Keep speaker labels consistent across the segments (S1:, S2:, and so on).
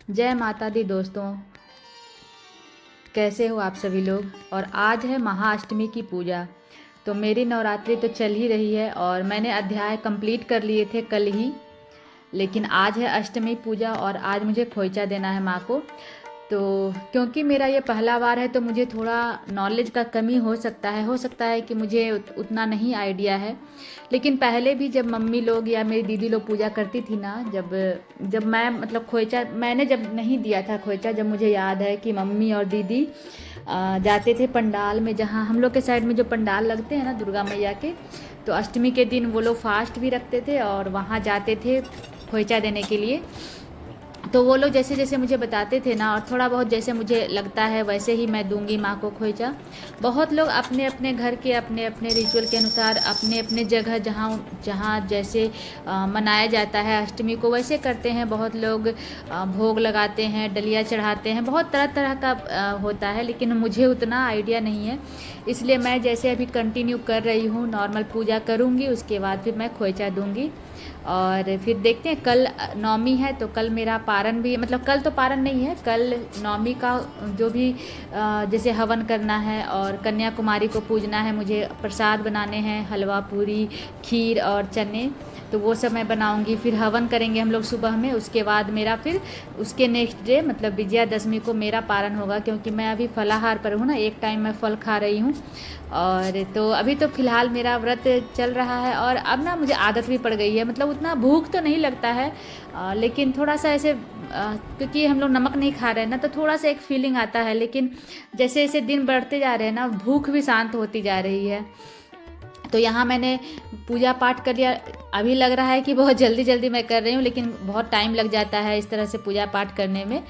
S1: जय माता दी दोस्तों, कैसे हो आप सभी लोग। और आज है महाअष्टमी की पूजा। तो मेरी नवरात्रि तो चल ही रही है और मैंने अध्याय कंप्लीट कर लिए थे कल ही। लेकिन आज है अष्टमी पूजा और आज मुझे खोइचा देना है माँ को। तो क्योंकि मेरा ये पहला बार है तो मुझे थोड़ा नॉलेज का कमी हो सकता है कि मुझे उतना नहीं आइडिया है। लेकिन पहले भी जब मम्मी लोग या मेरी दीदी लोग पूजा करती थी ना, जब जब मैं मतलब खोइचा मैंने जब नहीं दिया था खोइचा, जब मुझे याद है कि मम्मी और दीदी जाते थे पंडाल में, जहाँ हम लोग के साइड में जो पंडाल लगते हैं ना दुर्गा मैया के, तो अष्टमी के दिन वो लोग फास्ट भी रखते थे और वहाँ जाते थे खोइचा देने के लिए। तो वो लोग जैसे जैसे मुझे बताते थे ना, और थोड़ा बहुत जैसे मुझे लगता है वैसे ही मैं दूंगी माँ को खोइचा। बहुत लोग अपने अपने घर के अपने अपने रिचुअल के अनुसार अपने अपने जगह जहाँ जहाँ जैसे मनाया जाता है अष्टमी को वैसे करते हैं। बहुत लोग भोग लगाते हैं, डलिया चढ़ाते हैं, बहुत तरह तरह का होता है, लेकिन मुझे उतना आइडिया नहीं है। इसलिए मैं जैसे अभी कंटिन्यू कर रही हूँ, नॉर्मल पूजा करूँगी, उसके बाद फिर मैं खोइचा दूँगी। और फिर देखते हैं, कल नवमी है तो कल मेरा पारण भी, मतलब कल तो पारण नहीं है, कल नवमी का जो भी जैसे हवन करना है और कन्याकुमारी को पूजना है, मुझे प्रसाद बनाने हैं, हलवा पूरी खीर और चने, तो वो सब मैं बनाऊंगी। फिर हवन करेंगे हम लोग सुबह में, उसके बाद मेरा फिर उसके नेक्स्ट डे मतलब विजयादशमी को मेरा पारण होगा, क्योंकि मैं अभी फलाहार पर हूँ ना, एक टाइम मैं फल खा रही हूँ। और तो अभी तो फ़िलहाल मेरा व्रत चल रहा है और अब ना मुझे आदत भी पड़ गई है, मतलब उतना भूख तो नहीं लगता है, लेकिन थोड़ा सा ऐसे क्योंकि हम लोग नमक नहीं खा रहे हैं ना, तो थोड़ा सा एक फीलिंग आता है। लेकिन जैसे जैसे दिन बढ़ते जा रहे हैं ना, भूख भी शांत होती जा रही है। तो यहाँ मैंने पूजा पाठ कर लिया। अभी लग रहा है कि बहुत जल्दी जल्दी मैं कर रही हूँ, लेकिन बहुत टाइम लग जाता है इस तरह से पूजा पाठ करने में।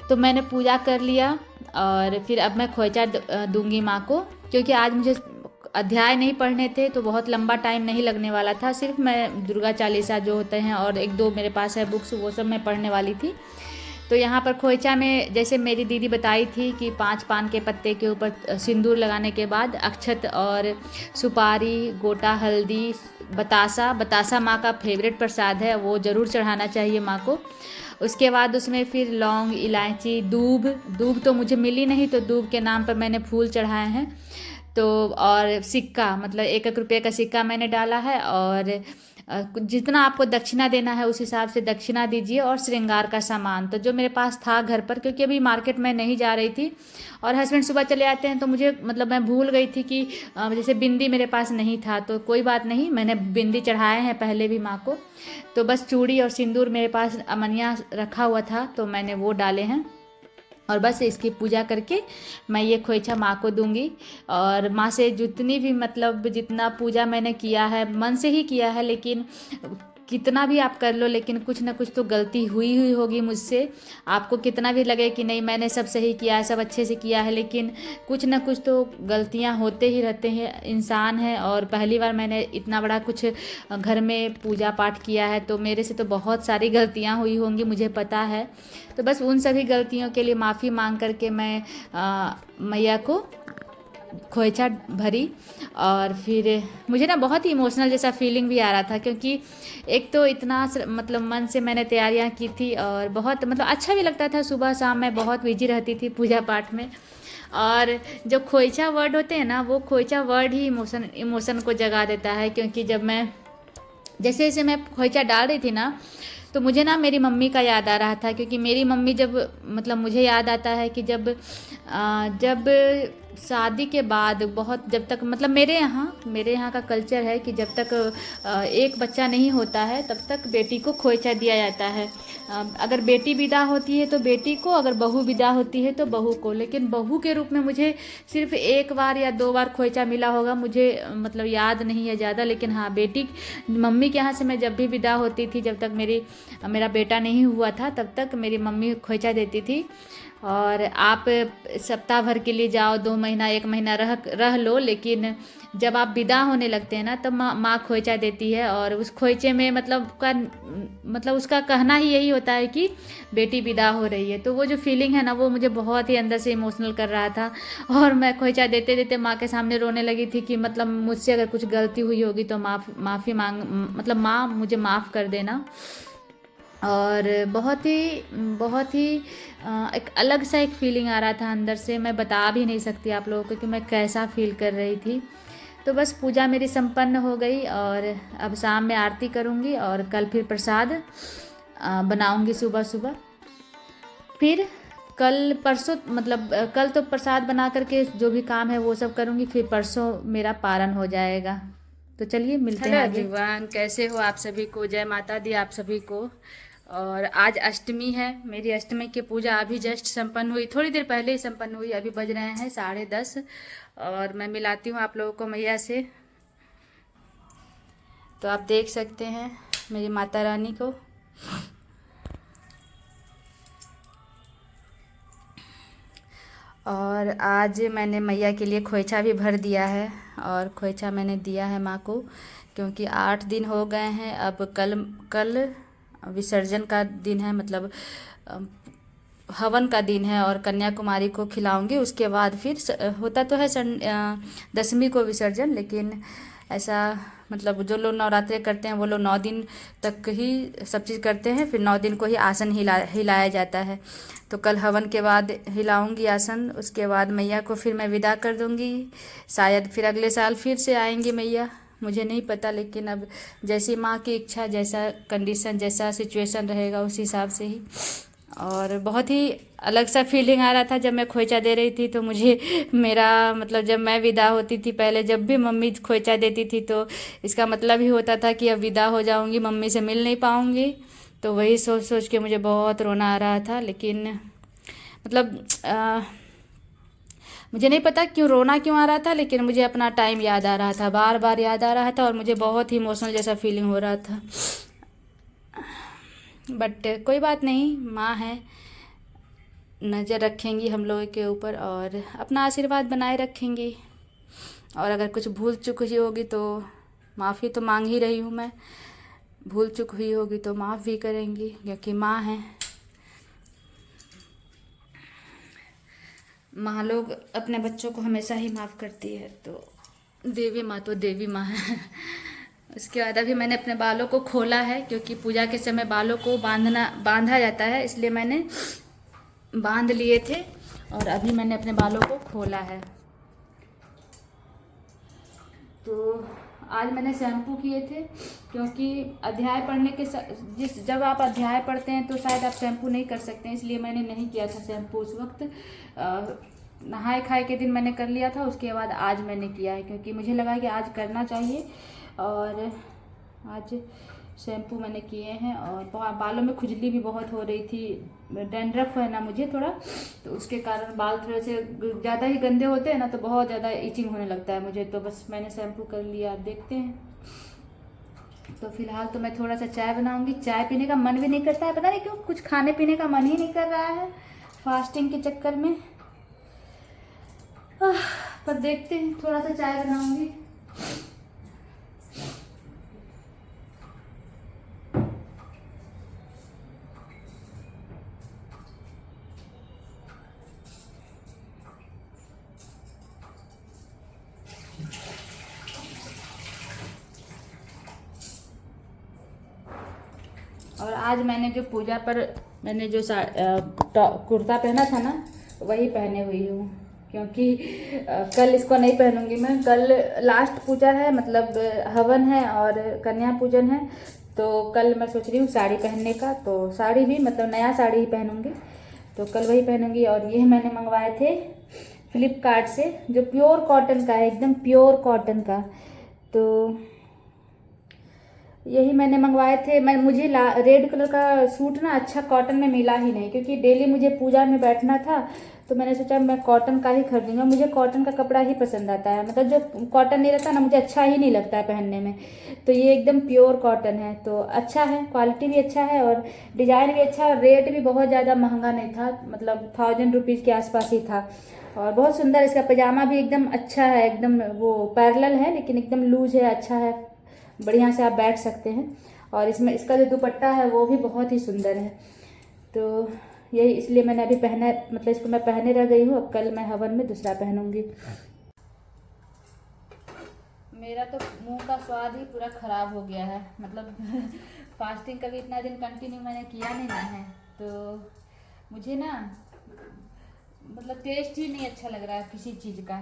S1: तो मैंने पूजा कर लिया और फिर अब मैं खोइचा दूंगी माँ को, क्योंकि आज मुझे अध्याय नहीं पढ़ने थे तो बहुत लंबा टाइम नहीं लगने वाला था। सिर्फ मैं दुर्गा चालीसा जो होते हैं और एक दो मेरे पास है बुक्स, वो सब मैं पढ़ने वाली थी। तो यहाँ पर खोइचा में जैसे मेरी दीदी बताई थी कि 5 पान के पत्ते के ऊपर सिंदूर लगाने के बाद अक्षत और सुपारी, गोटा हल्दी, बतासा, बतासा माँ का फेवरेट प्रसाद है, वो ज़रूर चढ़ाना चाहिए माँ को। उसके बाद उसमें फिर लौंग, इलायची, दूब, दूब तो मुझे मिली नहीं तो दूब के नाम पर मैंने फूल चढ़ाए हैं। तो और सिक्का, मतलब 1-1 रुपये का सिक्का मैंने डाला है। और जितना आपको दक्षिणा देना है उस हिसाब से दक्षिणा दीजिए। और श्रृंगार का सामान तो जो मेरे पास था घर पर, क्योंकि अभी मार्केट में नहीं जा रही थी और हस्बैंड सुबह चले आते हैं, तो मुझे मतलब मैं भूल गई थी कि जैसे बिंदी मेरे पास नहीं था, तो कोई बात नहीं, मैंने बिंदी चढ़ाए हैं पहले भी माँ को। तो बस चूड़ी और सिंदूर मेरे पास अमनिया रखा हुआ था तो मैंने वो डाले हैं। और बस इसकी पूजा करके मैं ये खोइचा माँ को दूंगी। और माँ से जितनी भी मतलब जितना पूजा मैंने किया है मन से ही किया है, लेकिन कितना भी आप कर लो लेकिन कुछ ना कुछ तो गलती हुई हुई होगी मुझसे। आपको कितना भी लगे कि नहीं मैंने सब सही किया है, सब अच्छे से किया है, लेकिन कुछ ना कुछ तो गलतियाँ होते ही रहते हैं, इंसान है। और पहली बार मैंने इतना बड़ा कुछ घर में पूजा पाठ किया है, तो मेरे से तो बहुत सारी गलतियाँ हुई होंगी, मुझे पता है। तो बस उन सभी गलतियों के लिए माफ़ी मांग करके मैं मैया को खोइचा भरी। और फिर मुझे ना बहुत ही इमोशनल जैसा फीलिंग भी आ रहा था, क्योंकि एक तो इतना मतलब मन से मैंने तैयारियां की थी और बहुत मतलब अच्छा भी लगता था। सुबह शाम मैं बहुत बिजी रहती थी पूजा पाठ में। और जो खोइचा वर्ड होते हैं ना, वो खोइचा वर्ड ही इमोशन को जगा देता है। क्योंकि जब मैं जैसे जैसे मैं खोइचा डाल रही थी ना, तो मुझे ना मेरी मम्मी का याद आ रहा था। क्योंकि मेरी मम्मी जब मतलब मुझे याद आता है कि जब शादी के बाद बहुत, जब तक मतलब मेरे यहाँ का कल्चर है कि जब तक एक बच्चा नहीं होता है तब तक बेटी को खोइचा दिया जाता है। अगर बेटी विदा होती है तो बेटी को, अगर बहू विदा होती है तो बहू को। लेकिन बहू के रूप में मुझे सिर्फ 1 बार या 2 बार खोइचा मिला होगा, मुझे मतलब याद नहीं है ज़्यादा। लेकिन हाँ, बेटी मम्मी के यहाँ से मैं जब भी विदा होती थी, जब तक मेरा बेटा नहीं हुआ था तब तक मेरी मम्मी खोइचा देती थी। और आप सप्ताह भर के लिए जाओ, 2 महीना 1 महीना रह लो, लेकिन जब आप विदा होने लगते हैं ना तब माँ खोइचा देती है। और उस खोइचे में मतलब उसका कहना ही यही होता है कि बेटी विदा हो रही है। तो वो जो फीलिंग है ना, वो मुझे बहुत ही अंदर से इमोशनल कर रहा था। और मैं खोइचा देते देते माँ के सामने रोने लगी थी कि मतलब मुझसे अगर कुछ गलती हुई होगी तो माफ़ी मांग, मतलब माँ मुझे माफ़ कर देना। और बहुत ही एक अलग सा एक फीलिंग आ रहा था अंदर से। मैं बता भी नहीं सकती आप लोगों को कि मैं कैसा फील कर रही थी। तो बस पूजा मेरी संपन्न हो गई और अब शाम में आरती करूँगी और कल फिर प्रसाद बनाऊँगी सुबह सुबह। फिर कल परसों मतलब कल तो प्रसाद बना करके जो भी काम है वो सब करूँगी, फिर परसों मेरा पारण हो जाएगा। तो चलिए मिलते हैं आगे। एवरीवन, कैसे हो आप सभी को? जय माता दी आप सभी को। और आज अष्टमी है। मेरी अष्टमी की पूजा अभी जस्ट संपन्न हुई, थोड़ी देर पहले ही संपन्न हुई। अभी बज रहे हैं 10:30 और मैं मिलाती हूँ आप लोगों को मैया से। तो आप देख सकते हैं मेरी माता रानी को। और आज मैंने मैया के लिए खोइछा भी भर दिया है और खोइछा मैंने दिया है माँ को, क्योंकि 8 दिन हो गए हैं। अब कल विसर्जन का दिन है, मतलब हवन का दिन है और कन्याकुमारी को खिलाऊंगी। उसके बाद फिर होता तो है दशमी को विसर्जन, लेकिन ऐसा मतलब जो लोग नवरात्रे करते हैं वो लोग 9 दिन तक ही सब चीज़ करते हैं, फिर 9 दिन को ही आसन हिलाया जाता है। तो कल हवन के बाद हिलाऊंगी आसन, उसके बाद मैया को फिर मैं विदा कर दूंगी। शायद फिर अगले साल फिर से आएंगी मैया, मुझे नहीं पता, लेकिन अब जैसी माँ की इच्छा, जैसा कंडीशन, जैसा सिचुएशन रहेगा उस हिसाब से ही। और बहुत ही अलग सा फीलिंग आ रहा था जब मैं खोइचा दे रही थी। तो मुझे मेरा मतलब जब मैं विदा होती थी, पहले जब भी मम्मी खोइचा देती थी तो इसका मतलब ही होता था कि अब विदा हो जाऊंगी, मम्मी से मिल नहीं पाऊंगी। तो वही सोच सोच के मुझे बहुत रोना आ रहा था। लेकिन मतलब मुझे नहीं पता क्यों रोना क्यों आ रहा था, लेकिन मुझे अपना टाइम याद आ रहा था, बार बार याद आ रहा था और मुझे बहुत ही इमोशनल जैसा फीलिंग हो रहा था। बट कोई बात नहीं, माँ है, नज़र रखेंगी हम लोगों के ऊपर और अपना आशीर्वाद बनाए रखेंगी। और अगर कुछ भूल चूक हुई होगी तो माफ़ी तो मांग ही रही हूँ मैं। भूल चूक हुई होगी तो माफ़ भी करेंगी, क्योंकि माँ है। माँ लोग अपने बच्चों को हमेशा ही माफ़ करती है, तो देवी माँ तो देवी माँ है। उसके बाद अभी मैंने अपने बालों को खोला है, क्योंकि पूजा के समय बालों को बांधा जाता है, इसलिए मैंने बांध लिए थे और अभी मैंने अपने बालों को खोला है। तो आज मैंने शैम्पू किए थे, क्योंकि अध्याय पढ़ने के जब आप अध्याय पढ़ते हैं तो शायद आप शैम्पू नहीं कर सकते हैं, इसलिए मैंने नहीं किया था शैम्पू उस वक्त। नहाए खाए के दिन मैंने कर लिया था, उसके बाद आज मैंने किया है, क्योंकि मुझे लगा कि आज करना चाहिए। और आज शैम्पू मैंने किए हैं और बालों में खुजली भी बहुत हो रही थी। डैंड्रफ है ना मुझे थोड़ा, तो उसके कारण बाल थोड़े से ज़्यादा ही गंदे होते हैं ना, तो बहुत ज़्यादा इचिंग होने लगता है मुझे। तो बस मैंने शैम्पू कर लिया, आप देखते हैं। तो फिलहाल तो मैं थोड़ा सा चाय बनाऊंगी। चाय पीने का मन भी नहीं करता है, पता नहीं क्यों, कुछ खाने पीने का मन ही नहीं कर रहा है फास्टिंग के चक्कर में। पर देखते हैं, थोड़ा सा चाय बनाऊंगी। और आज मैंने जो पूजा पर मैंने जो कुर्ता पहना था ना, वही पहने हुई हूँ, क्योंकि कल इसको नहीं पहनूंगी मैं। कल लास्ट पूजा है, मतलब हवन है और कन्या पूजन है। तो कल मैं सोच रही हूँ साड़ी पहनने का, तो साड़ी भी मतलब नया साड़ी ही पहनूंगी, तो कल वही पहनूंगी। और ये मैंने मंगवाए थे फ्लिपकार्ट से, जो प्योर कॉटन का है, एकदम प्योर कॉटन का। तो यही मैंने मंगवाए थे। मुझे रेड कलर का सूट ना अच्छा कॉटन में मिला ही नहीं, क्योंकि डेली मुझे पूजा में बैठना था, तो मैंने सोचा मैं कॉटन का ही खरीदूंगा। मुझे कॉटन का कपड़ा ही पसंद आता है, मतलब जो कॉटन नहीं रहता ना मुझे अच्छा ही नहीं लगता है पहनने में। तो ये एकदम प्योर कॉटन है, तो अच्छा है, क्वालिटी भी अच्छा है और डिज़ाइन भी अच्छा है। रेट भी बहुत ज़्यादा महंगा नहीं था, मतलब 1000 रुपीज़ के आसपास ही था। और बहुत सुंदर, इसका पजामा भी एकदम अच्छा है, एकदम वो पैरेलल है लेकिन एकदम लूज है, अच्छा है, बढ़िया से आप बैठ सकते हैं। और इसमें इसका जो दुपट्टा है वो भी बहुत ही सुंदर है। तो यही इसलिए मैंने अभी पहना है, मतलब इसको मैं पहने रह गई हूँ। अब कल मैं हवन में दूसरा पहनूंगी। मेरा तो मुंह का स्वाद ही पूरा ख़राब हो गया है, मतलब फास्टिंग कभी इतना दिन कंटिन्यू मैंने किया नहीं ना है, तो मुझे ना मतलब टेस्ट ही नहीं अच्छा लग रहा है किसी चीज़ का,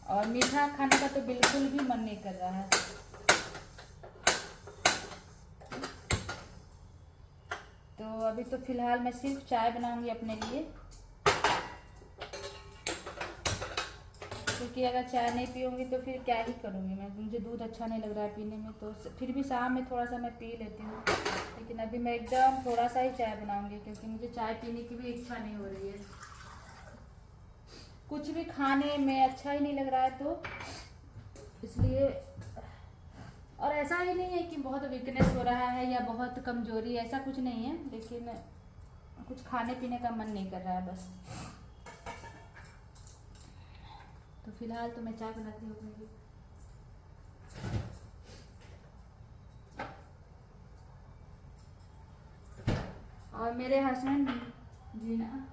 S1: और मीठा खाने का तो बिल्कुल भी मन नहीं कर रहा है। तो अभी तो फ़िलहाल मैं सिर्फ चाय बनाऊंगी अपने लिए, क्योंकि अगर चाय नहीं पीऊँगी तो फिर क्या ही करूँगी मैं, मुझे दूध अच्छा नहीं लग रहा है पीने में, तो फिर भी शाम में थोड़ा सा मैं पी लेती हूँ, लेकिन अभी मैं एकदम थोड़ा सा ही चाय बनाऊँगी, क्योंकि मुझे चाय पीने की भी इच्छा नहीं हो रही है, कुछ भी खाने में अच्छा ही नहीं लग रहा है, तो इसलिए। और ऐसा ही नहीं है कि बहुत वीकनेस हो रहा है या बहुत कमज़ोरी, ऐसा कुछ नहीं है, लेकिन कुछ खाने पीने का मन नहीं कर रहा है बस। तो फिलहाल तो मैं चाय बनाती हूँ अपने लिए। और मेरे हस्बैंड जी ना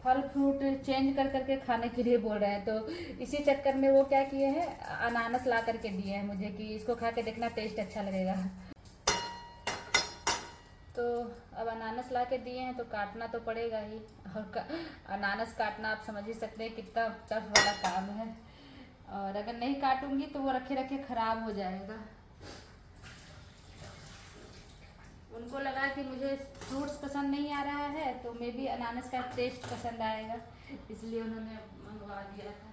S1: फल फ्रूट चेंज कर करके खाने के लिए बोल रहे हैं, तो इसी चक्कर में वो क्या किए हैं, अनानास ला करके दिए हैं मुझे कि इसको खा के देखना, टेस्ट अच्छा लगेगा। तो अब अनानास ला के दिए हैं तो काटना तो पड़ेगा ही, और अनानास काटना आप समझ ही सकते हैं कितना टफ वाला काम है, और अगर नहीं काटूंगी तो वो रखे रखे ख़राब हो जाएगा। उनको लगा कि मुझे फ्रूट्स पसंद नहीं आ रहा है, तो मे भी अनानास का टेस्ट पसंद आएगा, इसलिए उन्होंने मंगवा दिया था।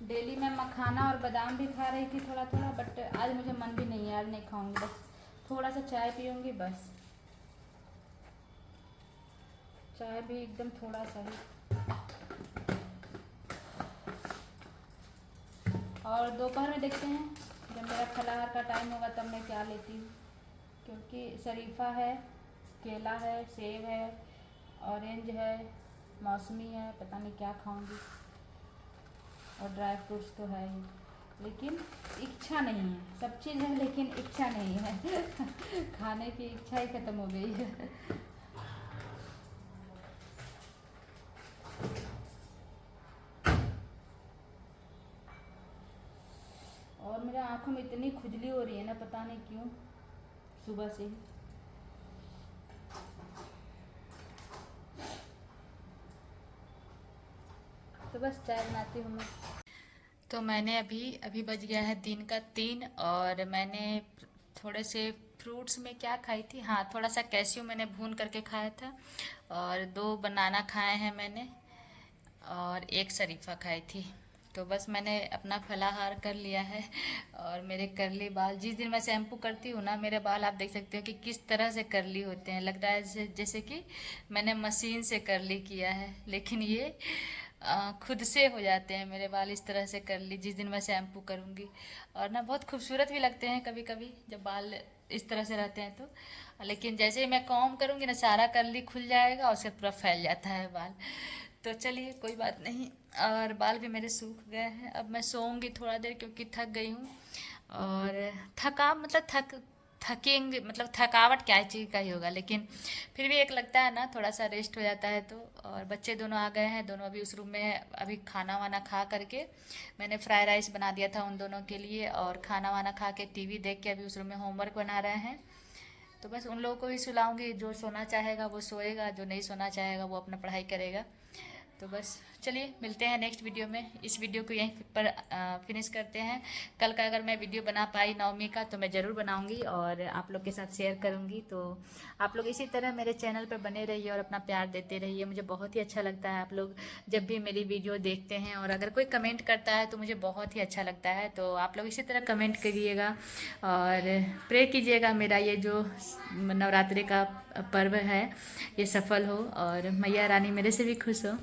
S1: डेली मैं मखाना और बादाम भी खा रही थी थोड़ा थोड़ा, बट आज मुझे मन भी नहीं है, आज नहीं खाऊंगी, बस थोड़ा सा चाय पीऊँगी बस, चाय भी एकदम थोड़ा सा ही। और दोपहर में देखते हैं जब मेरा फलाहार का टाइम होगा तब मैं क्या लेती हूँ, क्योंकि शरीफा है, केला है, सेब है, ऑरेंज है, मौसमी है, पता नहीं क्या खाऊंगी, और ड्राई फ्रूट्स तो है ही, लेकिन इच्छा नहीं है, सब चीज़ है लेकिन इच्छा नहीं है खाने की इच्छा ही ख़त्म हो गई है। और मेरे आँखों में इतनी खुजली हो रही है ना, पता नहीं क्यों, सुबह से ही। तो बस चाय बनाती हूँ मैं। तो मैंने अभी बज गया है दिन का 3, और मैंने थोड़े से फ्रूट्स में क्या खाई थी, हाँ थोड़ा सा कैस्यू मैंने भून करके खाया था, और 2 बनाना खाए हैं मैंने, और 1 शरीफा खाई थी। तो बस मैंने अपना फलाहार कर लिया है, और मेरे करली बाल, जिस दिन मैं शैम्पू करती हूँ ना, मेरे बाल आप देख सकते हो कि किस तरह से करली होते हैं, लगता है जैसे कि मैंने मशीन से करली किया है, लेकिन ये खुद से हो जाते हैं मेरे बाल इस तरह से करली, जिस दिन मैं शैम्पू करूँगी। और ना बहुत खूबसूरत भी लगते हैं कभी कभी जब बाल इस तरह से रहते हैं तो, लेकिन जैसे ही मैं कॉम्ब करूँगी ना, सारा करली खुल जाएगा और उससे पूरा फैल जाता है बाल। तो चलिए कोई बात नहीं, और बाल भी मेरे सूख गए हैं, अब मैं सोऊंगी थोड़ा देर, क्योंकि थक गई हूँ, और थकेंगे मतलब थकावट क्या चीज़ का ही होगा, लेकिन फिर भी एक लगता है ना थोड़ा सा रेस्ट हो जाता है तो। और बच्चे दोनों आ गए हैं, दोनों अभी उस रूम में अभी खाना वाना खा करके, मैंने फ्राइड राइस बना दिया था उन दोनों के लिए, और खाना वाना खा के टीवी देख के अभी उस रूम में होमवर्क बना रहे हैं। तो बस उन लोगों को भी सुलाऊंगी, जो सोना चाहेगा वो सोएगा, जो नहीं सोना चाहेगा वो अपना पढ़ाई करेगा। तो बस चलिए मिलते हैं नेक्स्ट वीडियो में, इस वीडियो को यहीं पर फिनिश करते हैं। कल का अगर मैं वीडियो बना पाई नवमी का तो मैं ज़रूर बनाऊंगी और आप लोग के साथ शेयर करूंगी। तो आप लोग इसी तरह मेरे चैनल पर बने रहिए और अपना प्यार देते रहिए, मुझे बहुत ही अच्छा लगता है आप लोग जब भी मेरी वीडियो देखते हैं, और अगर कोई कमेंट करता है तो मुझे बहुत ही अच्छा लगता है। तो आप लोग इसी तरह कमेंट करिएगा और प्रे कीजिएगा मेरा ये जो नवरात्रि का पर्व है ये सफल हो और मैया रानी मेरे से भी खुश हो।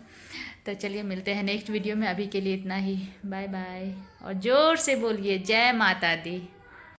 S1: तो चलिए मिलते हैं नेक्स्ट वीडियो में, अभी के लिए इतना ही, बाय बाय। और ज़ोर से बोलिए जय माता दी।